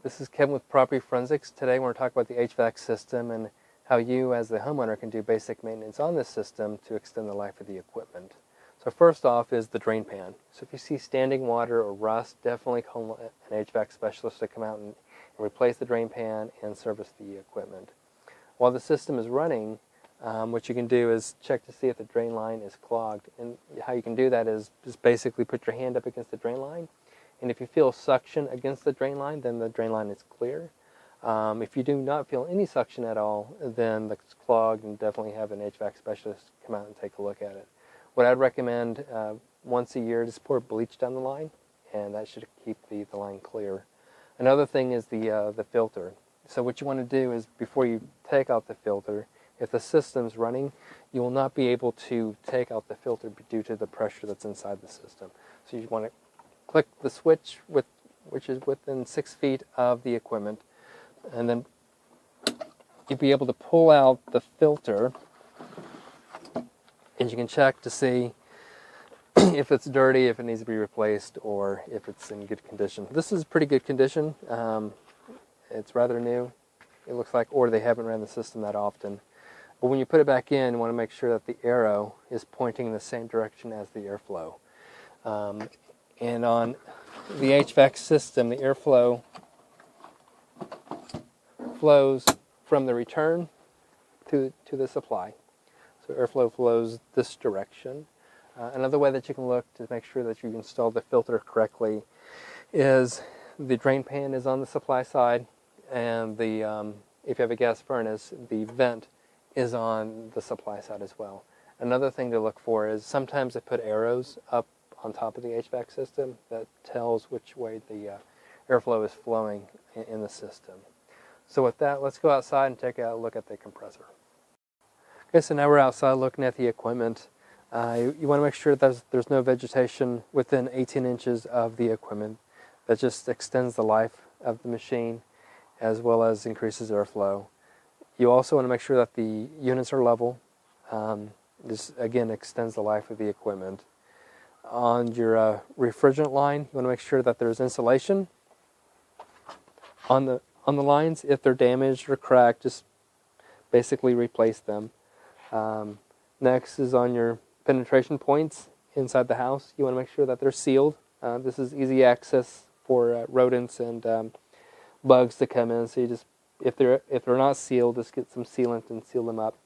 This is Kevin with Property Forensics. Today we're going to talk about the HVAC system and how you as the homeowner can do basic maintenance on this system to extend the life of the equipment. So first off is the drain pan. So if you see standing water or rust, definitely call an HVAC specialist to come out and replace the drain pan and service the equipment. While the system is running, what you can do is check to see if the drain line is clogged. And how you can do that is just basically put your hand up against the drain line. And if you feel suction against the drain line, then the drain line is clear. If you do not feel any suction at all, then it's clogged, and definitely have an HVAC specialist come out and take a look at it. What I'd recommend once a year, just pour bleach down the line, and that should keep the line clear. Another thing is the filter. So what you want to do is before you take out the filter, if the system's running, you will not be able to take out the filter due to the pressure that's inside the system. So you want to click the switch which is within 6 feet of the equipment, and then you'll be able to pull out the filter, and you can check to see if it's dirty, if it needs to be replaced, or if it's in good condition. This is pretty good condition. It's rather new, it looks like, or they haven't ran the system that often. But when you put it back in, you want to make sure that the arrow is pointing in the same direction as the airflow. And on the HVAC system, the airflow flows from the return to the supply. So airflow flows this direction. Another way that you can look to make sure that you install the filter correctly is the drain pan is on the supply side, and the if you have a gas furnace, the vent is on the supply side as well. Another thing to look for is sometimes they put arrows up on top of the HVAC system that tells which way the airflow is flowing in the system. So with that, let's go outside and take a look at the compressor. Okay, so now we're outside looking at the equipment. You want to make sure that there's no vegetation within 18 inches of the equipment. That just extends the life of the machine as well as increases airflow. You also want to make sure that the units are level. This again extends the life of the equipment. On your refrigerant line, you want to make sure that there's insulation on the lines. If they're damaged or cracked, just basically replace them. Next is on your penetration points inside the house. You want to make sure that they're sealed. This is easy access for rodents and bugs to come in. So you just, if they're not sealed, just get some sealant and seal them up.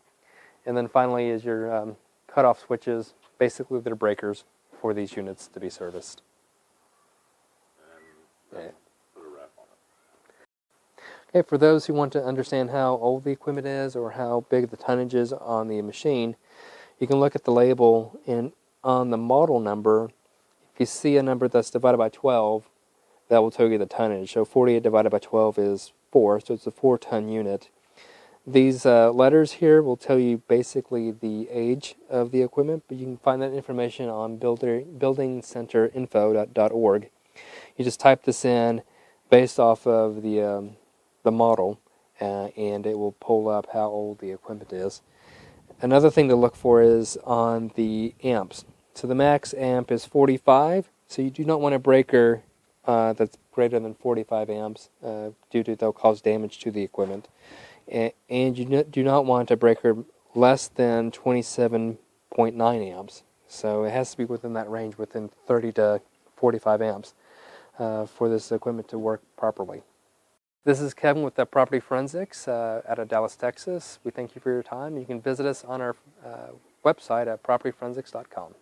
And then finally is your cutoff switches. Basically, they're breakers for these units to be serviced. And put a wrap on it. Okay, for those who want to understand how old the equipment is or how big the tonnage is on the machine, you can look at the label, and on the model number, if you see a number that's divided by 12, that will tell you the tonnage. So 48 divided by 12 is 4, so it's a 4-ton unit. These letters here will tell you basically the age of the equipment, but you can find that information on buildingcenterinfo.org. You just type this in based off of the model, and it will pull up how old the equipment is. Another thing to look for is on the amps. So the max amp is 45, so you do not want a breaker that's greater than 45 amps due to they'll cause damage to the equipment. And you do not want a breaker less than 27.9 amps. So it has to be within that range, within 30 to 45 amps for this equipment to work properly. This is Kevin with Property Forensics out of Dallas, Texas. We thank you for your time. You can visit us on our website at propertyforensics.com.